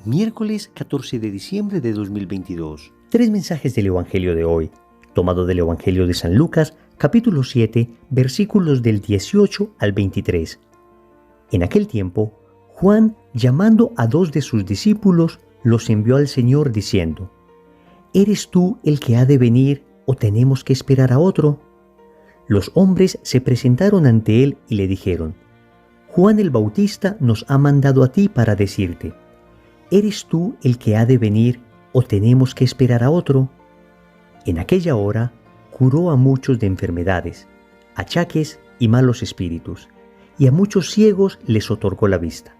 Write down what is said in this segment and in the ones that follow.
Miércoles 14 de diciembre de 2022. Tres mensajes del Evangelio de hoy, tomado del Evangelio de San Lucas, capítulo 7, versículos del 18 al 23. En aquel tiempo, Juan, llamando a 2 de sus discípulos, los envió al Señor diciendo: ¿Eres tú el que ha de venir o tenemos que esperar a otro? Los hombres se presentaron ante él y le dijeron: Juan el Bautista nos ha mandado a ti para decirte: ¿eres tú el que ha de venir o tenemos que esperar a otro? En aquella hora curó a muchos de enfermedades, achaques y malos espíritus, y a muchos ciegos les otorgó la vista.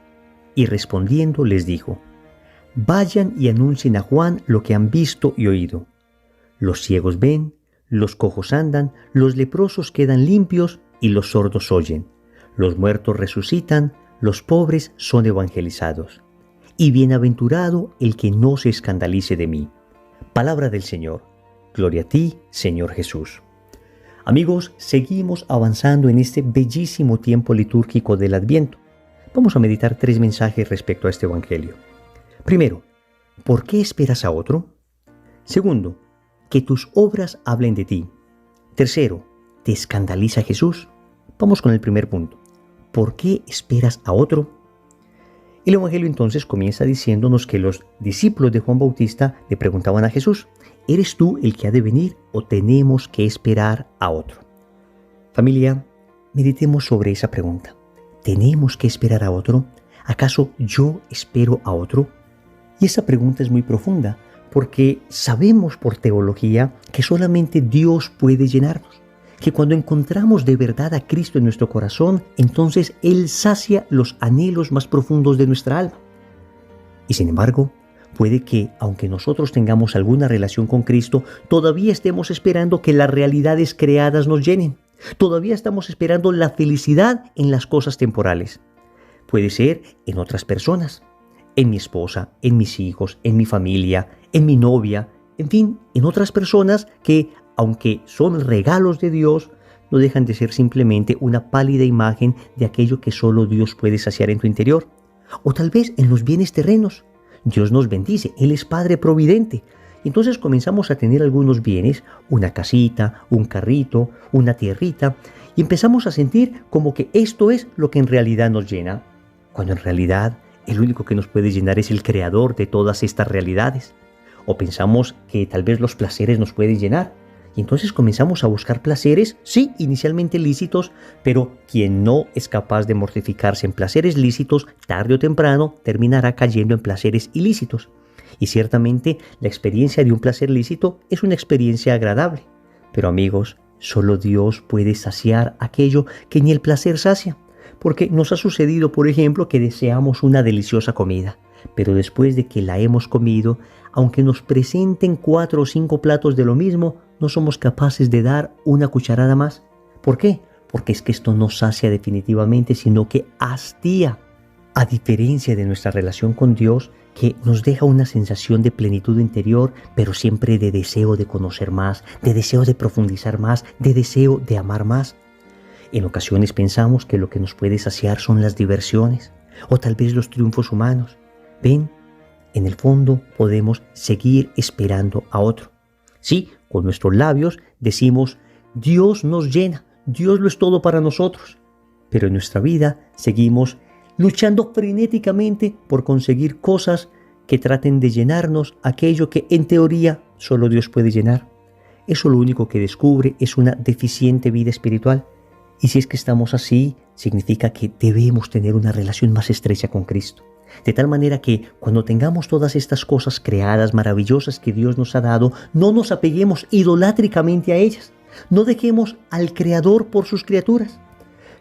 Y respondiendo les dijo: vayan y anuncien a Juan lo que han visto y oído. Los ciegos ven, los cojos andan, los leprosos quedan limpios y los sordos oyen. Los muertos resucitan, los pobres son evangelizados. Y bienaventurado el que no se escandalice de mí. Palabra del Señor. Gloria a ti, Señor Jesús. Amigos, seguimos avanzando en este bellísimo tiempo litúrgico del Adviento. Vamos a meditar 3 mensajes respecto a este Evangelio. Primero, ¿por qué esperas a otro? Segundo, que tus obras hablen de ti. Tercero, ¿te escandaliza Jesús? Vamos con el primer punto. ¿Por qué esperas a otro? El Evangelio entonces comienza diciéndonos que los discípulos de Juan Bautista le preguntaban a Jesús: ¿eres tú el que ha de venir o tenemos que esperar a otro? Familia, meditemos sobre esa pregunta. ¿Tenemos que esperar a otro? ¿Acaso yo espero a otro? Y esa pregunta es muy profunda porque sabemos por teología que solamente Dios puede llenarnos. Que cuando encontramos de verdad a Cristo en nuestro corazón, entonces Él sacia los anhelos más profundos de nuestra alma. Y sin embargo, puede que, aunque nosotros tengamos alguna relación con Cristo, todavía estemos esperando que las realidades creadas nos llenen. Todavía estamos esperando la felicidad en las cosas temporales. Puede ser en otras personas, en mi esposa, en mis hijos, en mi familia, en mi novia, en fin, en otras personas que, aunque son regalos de Dios, no dejan de ser simplemente una pálida imagen de aquello que solo Dios puede saciar en tu interior. O tal vez en los bienes terrenos. Dios nos bendice, Él es Padre providente. Entonces comenzamos a tener algunos bienes, una casita, un carrito, una tierrita, y empezamos a sentir como que esto es lo que en realidad nos llena, cuando en realidad el único que nos puede llenar es el Creador de todas estas realidades. O pensamos que tal vez los placeres nos pueden llenar. Y entonces comenzamos a buscar placeres, sí, inicialmente lícitos, pero quien no es capaz de mortificarse en placeres lícitos, tarde o temprano terminará cayendo en placeres ilícitos. Y ciertamente la experiencia de un placer lícito es una experiencia agradable. Pero amigos, solo Dios puede saciar aquello que ni el placer sacia. Porque nos ha sucedido, por ejemplo, que deseamos una deliciosa comida, pero después de que la hemos comido, aunque nos presenten 4 o 5 platos de lo mismo, no somos capaces de dar una cucharada más. ¿Por qué? Porque es que esto no sacia definitivamente, sino que hastía. A diferencia de nuestra relación con Dios, que nos deja una sensación de plenitud interior, pero siempre de deseo de conocer más, de deseo de profundizar más, de deseo de amar más. En ocasiones pensamos que lo que nos puede saciar son las diversiones, o tal vez los triunfos humanos. ¿Ven? En el fondo podemos seguir esperando a otro. Sí, con nuestros labios decimos: Dios nos llena, Dios lo es todo para nosotros. Pero en nuestra vida seguimos luchando frenéticamente por conseguir cosas que traten de llenarnos aquello que en teoría solo Dios puede llenar. Eso lo único que descubre es una deficiente vida espiritual. Y si es que estamos así, significa que debemos tener una relación más estrecha con Cristo. De tal manera que cuando tengamos todas estas cosas creadas, maravillosas que Dios nos ha dado, no nos apeguemos idolátricamente a ellas. No dejemos al Creador por sus criaturas.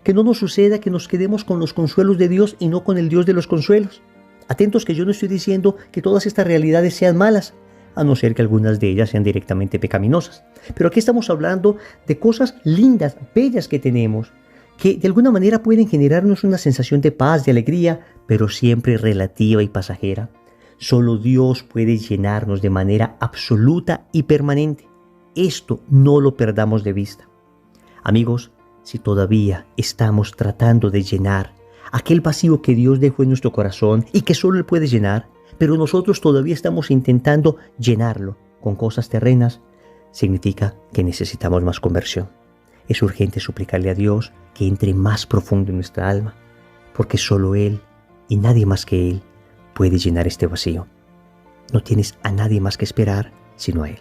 Que no nos suceda que nos quedemos con los consuelos de Dios y no con el Dios de los consuelos. Atentos que yo no estoy diciendo que todas estas realidades sean malas, a no ser que algunas de ellas sean directamente pecaminosas. Pero aquí estamos hablando de cosas lindas, bellas que tenemos, que de alguna manera pueden generarnos una sensación de paz, de alegría, pero siempre relativa y pasajera. Solo Dios puede llenarnos de manera absoluta y permanente. Esto no lo perdamos de vista. Amigos, si todavía estamos tratando de llenar aquel vacío que Dios dejó en nuestro corazón y que solo Él puede llenar, pero nosotros todavía estamos intentando llenarlo con cosas terrenas, significa que necesitamos más conversión. Es urgente suplicarle a Dios que entre más profundo en nuestra alma, porque solo Él y nadie más que Él puede llenar este vacío. No tienes a nadie más que esperar sino a Él.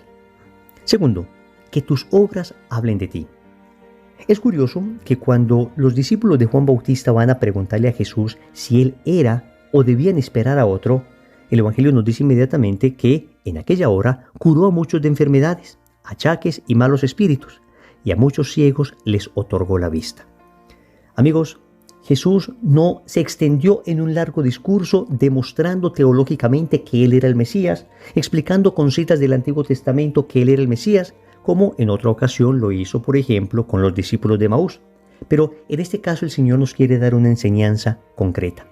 Segundo, que tus obras hablen de ti. Es curioso que cuando los discípulos de Juan Bautista van a preguntarle a Jesús si Él era o debían esperar a otro, el Evangelio nos dice inmediatamente que en aquella hora curó a muchos de enfermedades, achaques y malos espíritus, y a muchos ciegos les otorgó la vista. Amigos, Jesús no se extendió en un largo discurso demostrando teológicamente que Él era el Mesías, explicando con citas del Antiguo Testamento que Él era el Mesías, como en otra ocasión lo hizo, por ejemplo, con los discípulos de Emaús. Pero en este caso el Señor nos quiere dar una enseñanza concreta,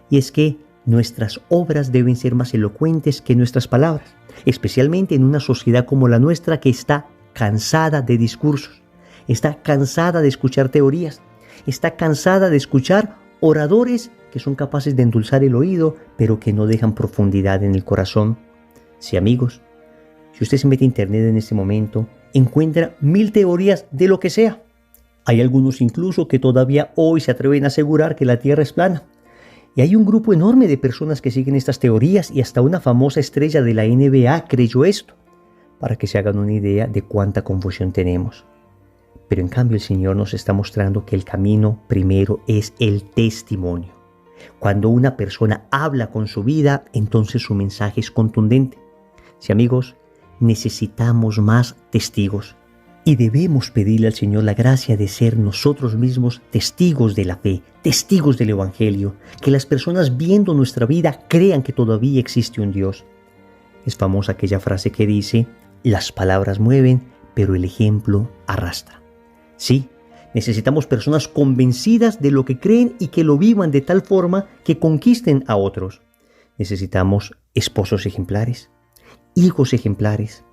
y es que nuestras obras deben ser más elocuentes que nuestras palabras, especialmente en una sociedad como la nuestra que está cansada de discursos, está cansada de escuchar teorías, está cansada de escuchar oradores que son capaces de endulzar el oído, pero que no dejan profundidad en el corazón. Sí, amigos, si usted se mete a internet en este momento, encuentra 1000 teorías de lo que sea. Hay algunos incluso que todavía hoy se atreven a asegurar que la Tierra es plana. Y hay un grupo enorme de personas que siguen estas teorías y hasta una famosa estrella de la NBA creyó esto, para que se hagan una idea de cuánta confusión tenemos. Pero en cambio el Señor nos está mostrando que el camino primero es el testimonio. Cuando una persona habla con su vida, entonces su mensaje es contundente. Sí, amigos, necesitamos más testigos. Y debemos pedirle al Señor la gracia de ser nosotros mismos testigos de la fe, testigos del Evangelio, que las personas viendo nuestra vida crean que todavía existe un Dios. Es famosa aquella frase que dice, las palabras mueven, pero el ejemplo arrastra. Sí, necesitamos personas convencidas de lo que creen y que lo vivan de tal forma que conquisten a otros. Necesitamos esposos ejemplares, hijos ejemplares,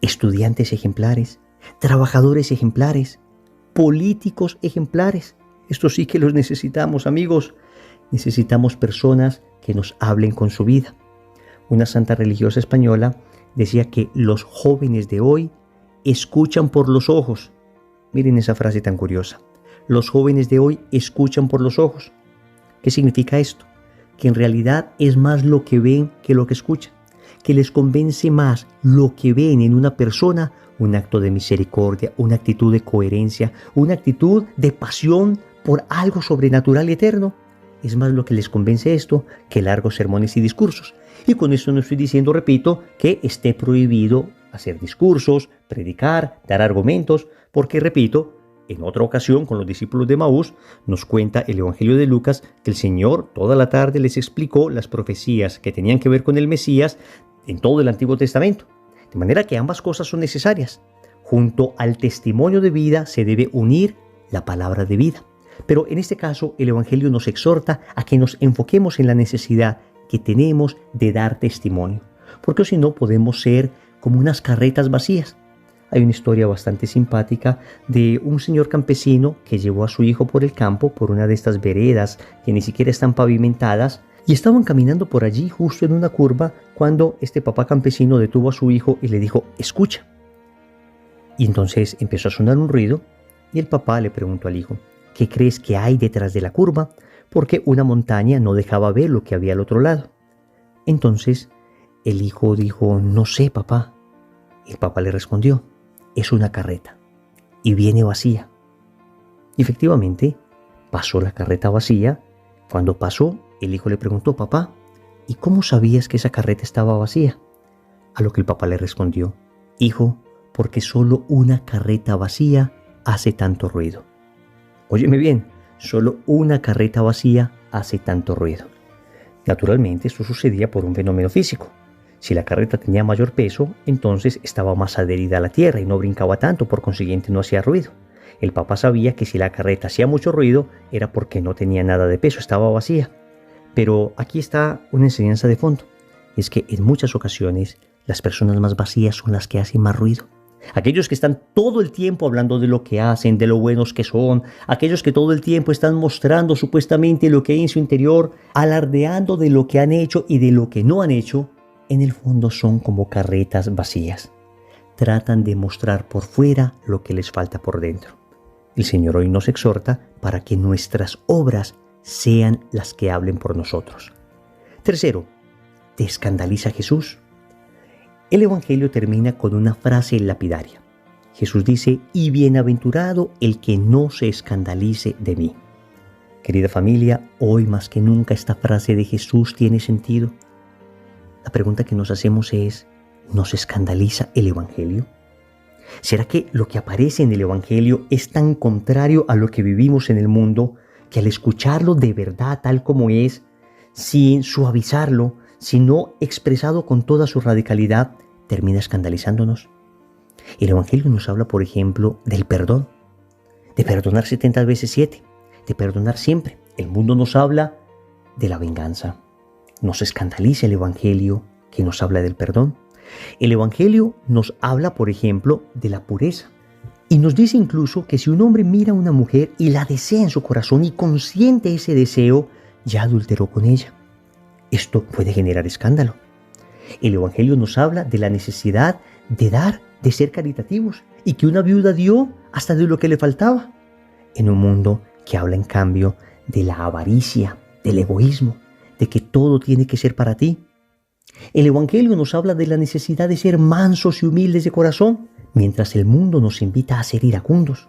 estudiantes ejemplares, trabajadores ejemplares, políticos ejemplares. Esto sí que los necesitamos, amigos. Necesitamos personas que nos hablen con su vida. Una santa religiosa española decía que los jóvenes de hoy escuchan por los ojos. Miren esa frase tan curiosa. Los jóvenes de hoy escuchan por los ojos. ¿Qué significa esto? Que en realidad es más lo que ven que lo que escuchan. Que les convence más lo que ven en una persona, un acto de misericordia, una actitud de coherencia, una actitud de pasión por algo sobrenatural y eterno. Es más lo que les convence esto que largos sermones y discursos. Y con esto no estoy diciendo, repito, que esté prohibido hacer discursos, predicar, dar argumentos, porque, repito, en otra ocasión con los discípulos de Emaús nos cuenta el Evangelio de Lucas que el Señor toda la tarde les explicó las profecías que tenían que ver con el Mesías en todo el Antiguo Testamento. De manera que ambas cosas son necesarias. Junto al testimonio de vida se debe unir la palabra de vida. Pero en este caso el Evangelio nos exhorta a que nos enfoquemos en la necesidad que tenemos de dar testimonio. Porque si no podemos ser como unas carretas vacías. Hay una historia bastante simpática de un señor campesino que llevó a su hijo por el campo, por una de estas veredas que ni siquiera están pavimentadas, y estaban caminando por allí justo en una curva cuando este papá campesino detuvo a su hijo y le dijo, escucha. Y entonces empezó a sonar un ruido y el papá le preguntó al hijo, ¿qué crees que hay detrás de la curva? Porque una montaña no dejaba ver lo que había al otro lado. Entonces el hijo dijo, no sé, papá. El papá le respondió, es una carreta y viene vacía. Y efectivamente pasó la carreta vacía. Cuando pasó, el hijo le preguntó, papá, ¿y cómo sabías que esa carreta estaba vacía? A lo que el papá le respondió, hijo, porque solo una carreta vacía hace tanto ruido. Óyeme bien, solo una carreta vacía hace tanto ruido. Naturalmente, esto sucedía por un fenómeno físico. Si la carreta tenía mayor peso, entonces estaba más adherida a la tierra y no brincaba tanto, por consiguiente no hacía ruido. El papá sabía que si la carreta hacía mucho ruido, era porque no tenía nada de peso, estaba vacía. Pero aquí está una enseñanza de fondo. Es que en muchas ocasiones las personas más vacías son las que hacen más ruido. Aquellos que están todo el tiempo hablando de lo que hacen, de lo buenos que son, aquellos que todo el tiempo están mostrando supuestamente lo que hay en su interior, alardeando de lo que han hecho y de lo que no han hecho, en el fondo son como carretas vacías. Tratan de mostrar por fuera lo que les falta por dentro. El Señor hoy nos exhorta para que nuestras obras sean las que hablen por nosotros. Tercero, ¿te escandaliza Jesús? El Evangelio termina con una frase lapidaria. Jesús dice, y bienaventurado el que no se escandalice de mí. Querida familia, hoy más que nunca esta frase de Jesús tiene sentido. La pregunta que nos hacemos es, ¿nos escandaliza el Evangelio? ¿Será que lo que aparece en el Evangelio es tan contrario a lo que vivimos en el mundo que al escucharlo de verdad tal como es, sin suavizarlo, sino expresado con toda su radicalidad, termina escandalizándonos? El Evangelio nos habla, por ejemplo, del perdón, de perdonar 70 veces 7, de perdonar siempre. El mundo nos habla de la venganza. Nos escandaliza el Evangelio que nos habla del perdón. El Evangelio nos habla, por ejemplo, de la pureza. Y nos dice incluso que si un hombre mira a una mujer y la desea en su corazón y consiente ese deseo, ya adulteró con ella. Esto puede generar escándalo. El Evangelio nos habla de la necesidad de dar, de ser caritativos, y que una viuda dio hasta de lo que le faltaba. En un mundo que habla en cambio de la avaricia, del egoísmo, de que todo tiene que ser para ti. El Evangelio nos habla de la necesidad de ser mansos y humildes de corazón, mientras el mundo nos invita a ser iracundos.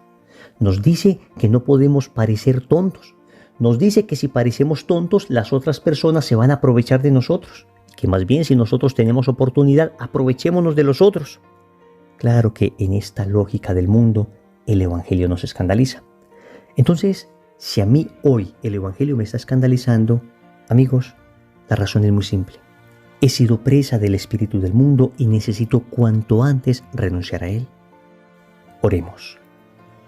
Nos dice que no podemos parecer tontos. Nos dice que si parecemos tontos, las otras personas se van a aprovechar de nosotros. Que más bien si nosotros tenemos oportunidad, aprovechémonos de los otros. Claro que en esta lógica del mundo, el Evangelio nos escandaliza. Entonces, si a mí hoy el Evangelio me está escandalizando, amigos, la razón es muy simple. He sido presa del espíritu del mundo y necesito cuanto antes renunciar a él. Oremos.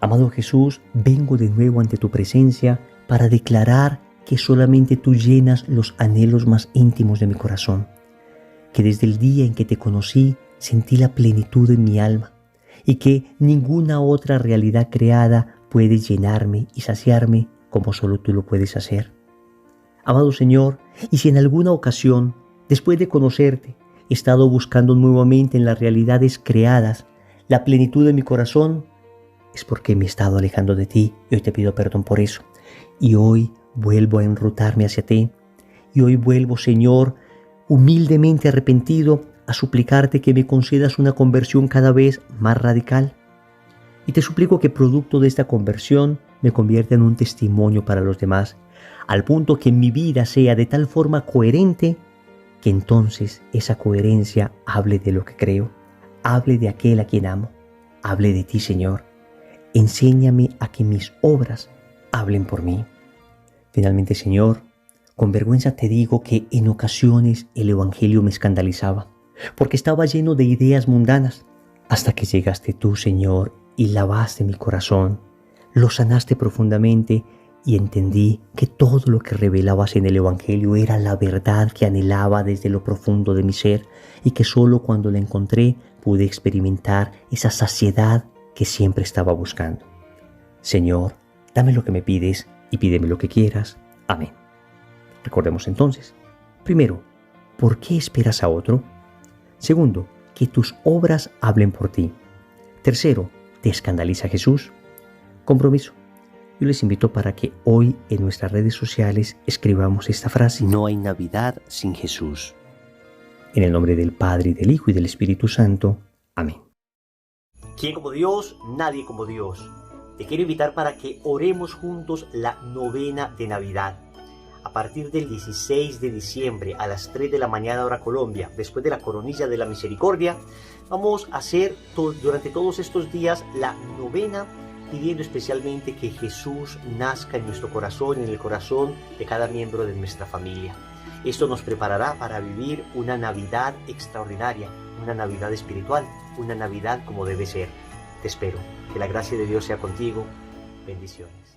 Amado Jesús, vengo de nuevo ante tu presencia para declarar que solamente tú llenas los anhelos más íntimos de mi corazón, que desde el día en que te conocí sentí la plenitud en mi alma y que ninguna otra realidad creada puede llenarme y saciarme como solo tú lo puedes hacer. Amado Señor, y si en alguna ocasión, después de conocerte, he estado buscando nuevamente en las realidades creadas la plenitud de mi corazón, es porque me he estado alejando de ti y hoy te pido perdón por eso. Y hoy vuelvo a enrutarme hacia ti. Y hoy vuelvo, Señor, humildemente arrepentido, a suplicarte que me concedas una conversión cada vez más radical. Y te suplico que producto de esta conversión me convierta en un testimonio para los demás, al punto que mi vida sea de tal forma coherente que entonces esa coherencia hable de lo que creo, hable de aquel a quien amo, hable de ti, Señor. Enséñame a que mis obras hablen por mí. Finalmente, Señor, con vergüenza te digo que en ocasiones el Evangelio me escandalizaba, porque estaba lleno de ideas mundanas, hasta que llegaste tú, Señor, y lavaste mi corazón, lo sanaste profundamente y entendí que todo lo que revelabas en el Evangelio era la verdad que anhelaba desde lo profundo de mi ser y que solo cuando la encontré pude experimentar esa saciedad que siempre estaba buscando. Señor, dame lo que me pides y pídeme lo que quieras. Amén. Recordemos entonces, primero, ¿por qué esperas a otro? Segundo, que tus obras hablen por ti. Tercero, ¿te escandaliza Jesús? Compromiso. Yo les invito para que hoy en nuestras redes sociales escribamos esta frase: no hay Navidad sin Jesús. En el nombre del Padre, y del Hijo, y del Espíritu Santo. Amén. ¿Quién como Dios? Nadie como Dios. Te quiero invitar para que oremos juntos la novena de Navidad. A partir del 16 de diciembre a las 3 de la mañana hora Colombia, después de la coronilla de la misericordia, vamos a hacer durante todos estos días la novena, pidiendo especialmente que Jesús nazca en nuestro corazón y en el corazón de cada miembro de nuestra familia. Esto nos preparará para vivir una Navidad extraordinaria, una Navidad espiritual, una Navidad como debe ser. Te espero. Que la gracia de Dios sea contigo. Bendiciones.